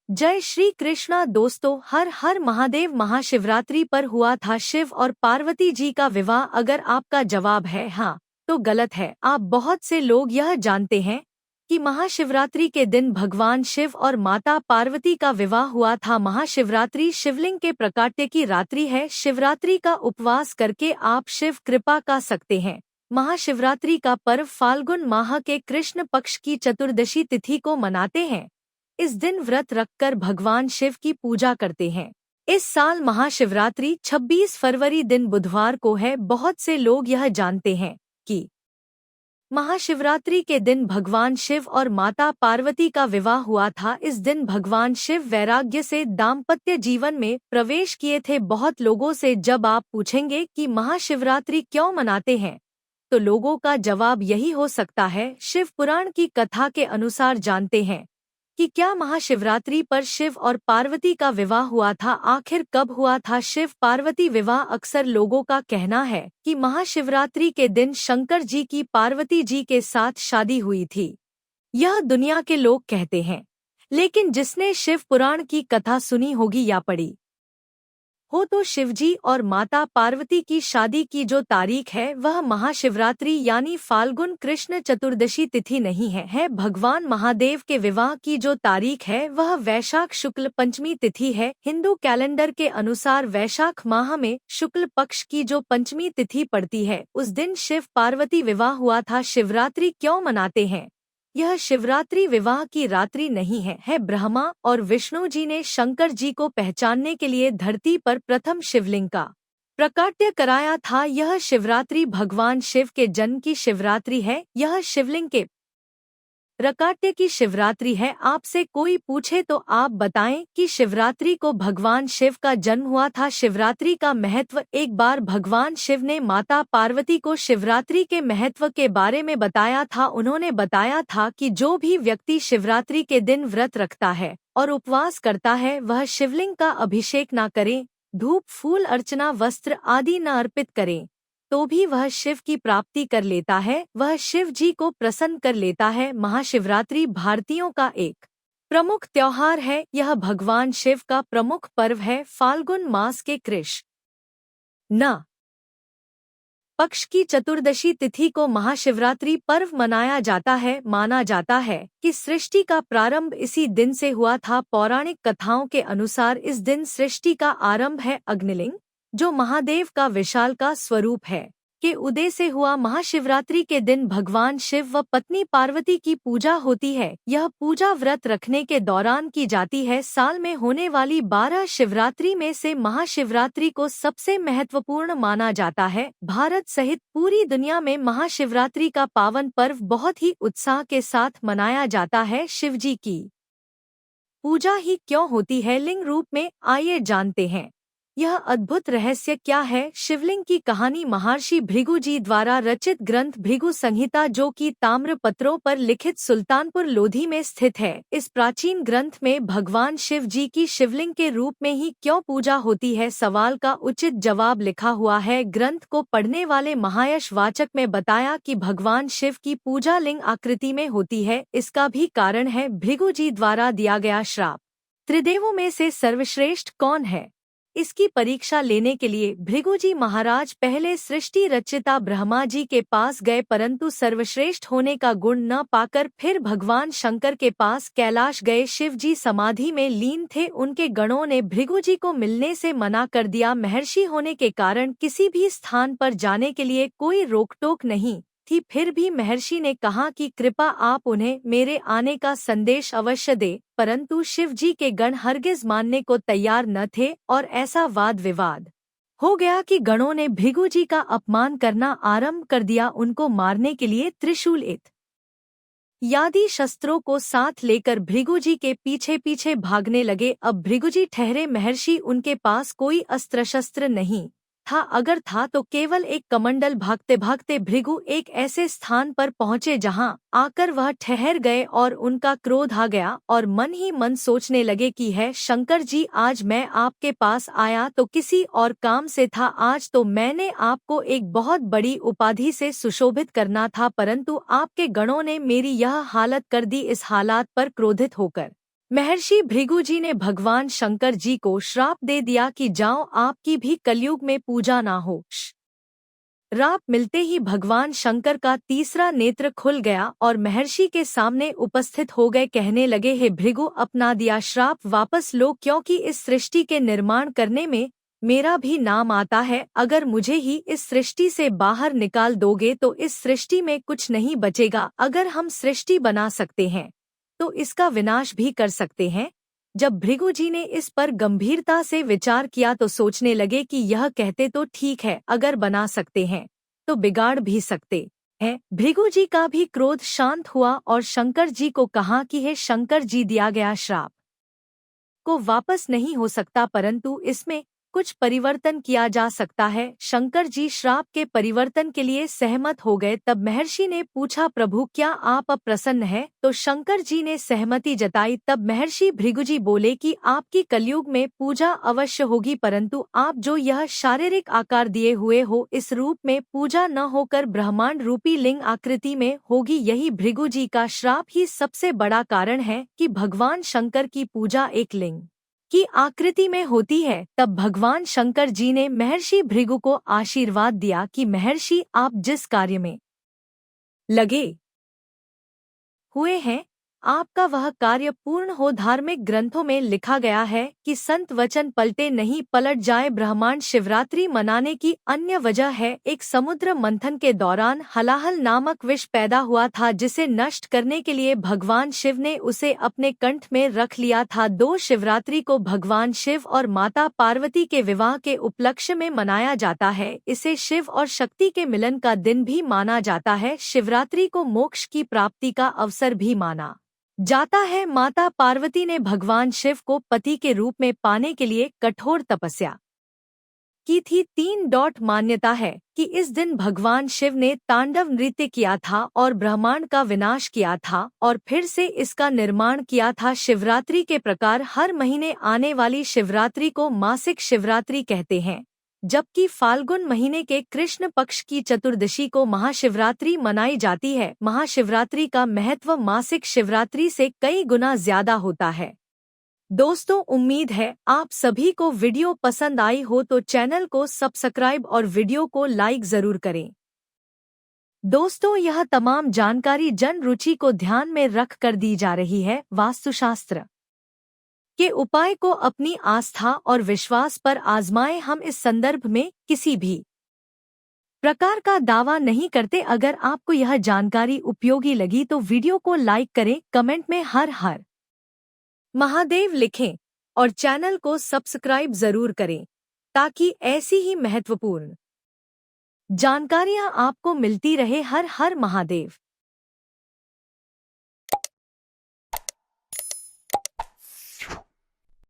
जय श्री कृष्णा दोस्तों, हर हर महादेव। महाशिवरात्रि पर हुआ था शिव और पार्वती जी का विवाह। अगर आपका जवाब है हाँ तो गलत है। आप बहुत से लोग यह जानते हैं कि महाशिवरात्रि के दिन भगवान शिव और माता पार्वती का विवाह हुआ था। महाशिवरात्रि शिवलिंग के प्राकट्य की रात्रि है। शिवरात्रि का उपवास करके आप शिव कृपा का सकते हैं। महाशिवरात्रि का पर्व फाल्गुन माह के कृष्ण पक्ष की चतुर्दशी तिथि को मनाते हैं। इस दिन व्रत रखकर भगवान शिव की पूजा करते हैं। इस साल महाशिवरात्रि 26 फरवरी दिन बुधवार को है। बहुत से लोग यह जानते हैं कि महाशिवरात्रि के दिन भगवान शिव और माता पार्वती का विवाह हुआ था। इस दिन भगवान शिव वैराग्य से दाम्पत्य जीवन में प्रवेश किए थे। बहुत लोगों से जब आप पूछेंगे कि महाशिवरात्रि क्यों मनाते हैं, तो लोगों का जवाब यही हो सकता है। शिव पुराण की कथा के अनुसार जानते हैं कि क्या महाशिवरात्रि पर शिव और पार्वती का विवाह हुआ था। आखिर कब हुआ था शिव पार्वती विवाह? अक्सर लोगों का कहना है कि महाशिवरात्रि के दिन शंकर जी की पार्वती जी के साथ शादी हुई थी। यह दुनिया के लोग कहते हैं, लेकिन जिसने शिव पुराण की कथा सुनी होगी या पढ़ी हो तो शिवजी और माता पार्वती की शादी की जो तारीख है वह महाशिवरात्रि यानी फाल्गुन कृष्ण चतुर्दशी तिथि नहीं है। भगवान महादेव के विवाह की जो तारीख है वह वैशाख शुक्ल पंचमी तिथि है। हिंदू कैलेंडर के अनुसार वैशाख माह में शुक्ल पक्ष की जो पंचमी तिथि पड़ती है उस दिन शिव पार्वती विवाह हुआ था। शिवरात्रि क्यों मनाते हैं? यह शिवरात्रि विवाह की रात्रि नहीं है। ब्रह्मा और विष्णु जी ने शंकर जी को पहचानने के लिए धरती पर प्रथम शिवलिंग का प्राकट्य कराया था। यह शिवरात्रि भगवान शिव के जन्म की शिवरात्रि है। यह शिवलिंग के प्राकट्य की शिवरात्रि है। आपसे कोई पूछे तो आप बताएं कि शिवरात्रि को भगवान शिव का जन्म हुआ था। शिवरात्रि का महत्व। एक बार भगवान शिव ने माता पार्वती को शिवरात्रि के महत्व के बारे में बताया था। उन्होंने बताया था कि जो भी व्यक्ति शिवरात्रि के दिन व्रत रखता है और उपवास करता है वह शिवलिंग का अभिषेक न करे, धूप फूल अर्चना वस्त्र आदि न अर्पित करे, तो भी वह शिव की प्राप्ति कर लेता है, वह शिव जी को प्रसन्न कर लेता है। महाशिवरात्रि भारतीयों का एक प्रमुख त्योहार है। यह भगवान शिव का प्रमुख पर्व है। फाल्गुन मास के कृष्ण पक्ष की चतुर्दशी तिथि को महाशिवरात्रि पर्व मनाया जाता है। माना जाता है कि सृष्टि का प्रारंभ इसी दिन से हुआ था। पौराणिक कथाओं के अनुसार इस दिन सृष्टि का आरंभ है अग्निलिंग, जो महादेव का विशाल का स्वरूप है, के उदय से हुआ। महाशिवरात्रि के दिन भगवान शिव व पत्नी पार्वती की पूजा होती है। यह पूजा व्रत रखने के दौरान की जाती है। साल में होने वाली 12 शिवरात्रि में से महाशिवरात्रि को सबसे महत्वपूर्ण माना जाता है। भारत सहित पूरी दुनिया में महाशिवरात्रि का पावन पर्व बहुत ही उत्साह के साथ मनाया जाता है। शिवजी की पूजा ही क्यों होती है लिंग रूप में, आइए जानते हैं। यह अद्भुत रहस्य क्या है? शिवलिंग की कहानी महर्षि भृगु जी द्वारा रचित ग्रंथ भृगु संहिता, जो कि ताम्र पत्रों पर लिखित सुल्तानपुर लोधी में स्थित है। इस प्राचीन ग्रंथ में भगवान शिव जी की शिवलिंग के रूप में ही क्यों पूजा होती है, सवाल का उचित जवाब लिखा हुआ है। ग्रंथ को पढ़ने वाले महायश वाचक में बताया कि भगवान शिव की पूजा लिंग आकृति में होती है। इसका भी कारण है भृगु जी द्वारा दिया गया श्राप। त्रिदेवों में से सर्वश्रेष्ठ कौन है, इसकी परीक्षा लेने के लिए भृगुजी महाराज पहले सृष्टि रचयिता ब्रह्मा जी के पास गए, परंतु सर्वश्रेष्ठ होने का गुण न पाकर फिर भगवान शंकर के पास कैलाश गए। शिव जी समाधि में लीन थे। उनके गणों ने भृगुजी को मिलने से मना कर दिया। महर्षि होने के कारण किसी भी स्थान पर जाने के लिए कोई रोक-टोक नहीं थी। फिर भी महर्षि ने कहा कि कृपा आप उन्हें मेरे आने का संदेश अवश्य दे, परंतु शिव जी के गण हरगिज मानने को तैयार न थे और ऐसा वाद विवाद हो गया कि गणों ने भृगु जी का अपमान करना आरंभ कर दिया। उनको मारने के लिए त्रिशूल इत्यादि शस्त्रों को साथ लेकर भृगु जी के पीछे पीछे भागने लगे। अब भृगु जी ठहरे, महर्षि उनके पास कोई अस्त्र शस्त्र नहीं था, अगर था तो केवल एक कमंडल। भागते भागते भृगु एक ऐसे स्थान पर पहुँचे जहाँ आकर वह ठहर गए और उनका क्रोध आ गया और मन ही मन सोचने लगे कि है शंकर जी, आज मैं आपके पास आया तो किसी और काम से था, आज तो मैंने आपको एक बहुत बड़ी उपाधि से सुशोभित करना था, परंतु आपके गणों ने मेरी यह हालत कर दी। इस हालात पर क्रोधित होकर महर्षि भृगु जी ने भगवान शंकर जी को श्राप दे दिया कि जाओ, आपकी भी कलयुग में पूजा ना हो। श्राप मिलते ही भगवान शंकर का तीसरा नेत्र खुल गया और महर्षि के सामने उपस्थित हो गए। कहने लगे, हे भृगु, अपना दिया श्राप वापस लो, क्योंकि इस सृष्टि के निर्माण करने में मेरा भी नाम आता है। अगर मुझे ही इस सृष्टि से बाहर निकाल दोगे तो इस सृष्टि में कुछ नहीं बचेगा। अगर हम सृष्टि बना सकते हैं तो इसका विनाश भी कर सकते हैं। जब भृगु जी ने इस पर गंभीरता से विचार किया तो सोचने लगे कि यह कहते तो ठीक है, अगर बना सकते हैं तो बिगाड़ भी सकते हैं। भृगु जी का भी क्रोध शांत हुआ और शंकर जी को कहा कि हे शंकर जी, दिया गया श्राप को वापस नहीं हो सकता, परंतु इसमें कुछ परिवर्तन किया जा सकता है। शंकर जी श्राप के परिवर्तन के लिए सहमत हो गए। तब महर्षि ने पूछा, प्रभु, क्या आप अब प्रसन्न हैं? तो शंकर जी ने सहमति जताई। तब महर्षि भृगु जी बोले कि आपकी कलयुग में पूजा अवश्य होगी, परंतु आप जो यह शारीरिक आकार दिए हुए हो, इस रूप में पूजा न होकर ब्रह्मांड रूपी लिंग आकृति में होगी। यही भृगु जी का श्राप ही सबसे बड़ा कारण है कि भगवान शंकर की पूजा एक लिंग की आकृति में होती है। तब भगवान शंकर जी ने महर्षि भृगु को आशीर्वाद दिया कि महर्षि, आप जिस कार्य में लगे हुए हैं, आपका वह कार्य पूर्ण हो। धार्मिक ग्रंथों में लिखा गया है कि संत वचन पलटे नहीं, पलट जाए। ब्रह्मांड शिवरात्रि मनाने की अन्य वजह है, एक समुद्र मंथन के दौरान हलाहल नामक विष पैदा हुआ था, जिसे नष्ट करने के लिए भगवान शिव ने उसे अपने कंठ में रख लिया था। 2 शिवरात्रि को भगवान शिव और माता पार्वती के विवाह के उपलक्ष्य में मनाया जाता है। इसे शिव और शक्ति के मिलन का दिन भी माना जाता है। शिवरात्रि को मोक्ष की प्राप्ति का अवसर भी माना जाता है। माता पार्वती ने भगवान शिव को पति के रूप में पाने के लिए कठोर तपस्या की थी। 3 मान्यता है कि इस दिन भगवान शिव ने तांडव नृत्य किया था और ब्रह्मांड का विनाश किया था और फिर से इसका निर्माण किया था। शिवरात्रि के प्रकार हर महीने आने वाली शिवरात्रि को मासिक शिवरात्रि कहते हैं, जबकि फाल्गुन महीने के कृष्ण पक्ष की चतुर्दशी को महाशिवरात्रि मनाई जाती है। महाशिवरात्रि का महत्व मासिक शिवरात्रि से कई गुना ज्यादा होता है। दोस्तों, उम्मीद है आप सभी को वीडियो पसंद आई हो, तो चैनल को सब्सक्राइब और वीडियो को लाइक जरूर करें। दोस्तों, यह तमाम जानकारी जन रुचि को ध्यान में रख कर दी जा रही है। वास्तुशास्त्र के उपाय को अपनी आस्था और विश्वास पर आजमाएं। हम इस संदर्भ में किसी भी प्रकार का दावा नहीं करते। अगर आपको यह जानकारी उपयोगी लगी तो वीडियो को लाइक करें, कमेंट में हर हर महादेव लिखें और चैनल को सब्सक्राइब जरूर करें, ताकि ऐसी ही महत्वपूर्ण जानकारियां आपको मिलती रहे। हर हर महादेव।